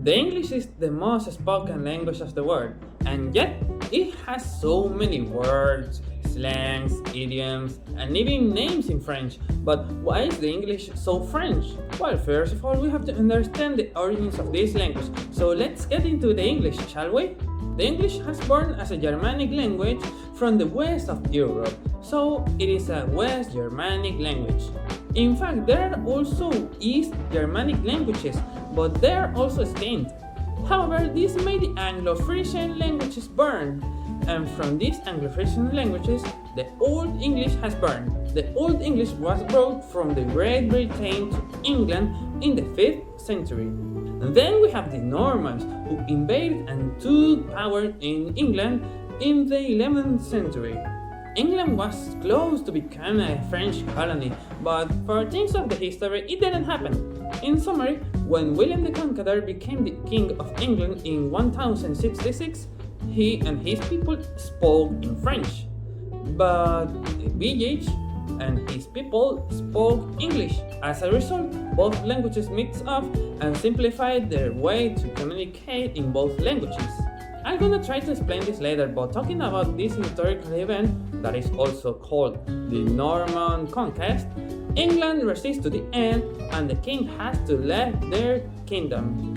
The English is the most spoken language of the world, and yet it has so many words, slangs, idioms, and even names in French. But why is the English so French? Well, first of all, we have to understand the origins of this language. So let's get into the English, shall we? The English has born as a Germanic language from the west of Europe, so it is a West Germanic language. In fact, there are also East Germanic languages, but they are also extinct. However, this made the Anglo-Frisian languages born, and from these Anglo-Frisian languages, the Old English has born. The Old English was brought from the Great Britain to England in the 5th century. Then we have the Normans, who invaded and took power in England in the 11th century. England was close to becoming a French colony, but for things of the history, it didn't happen. In summary, when William the Conqueror became the King of England in 1066, he and his people spoke in French, but BH and his people spoke English. As a result, both languages mixed up and simplified their way to communicate in both languages. I'm gonna try to explain this later, but talking about this historical event that is also called the Norman Conquest, England resists to the end and the king has to leave their kingdom.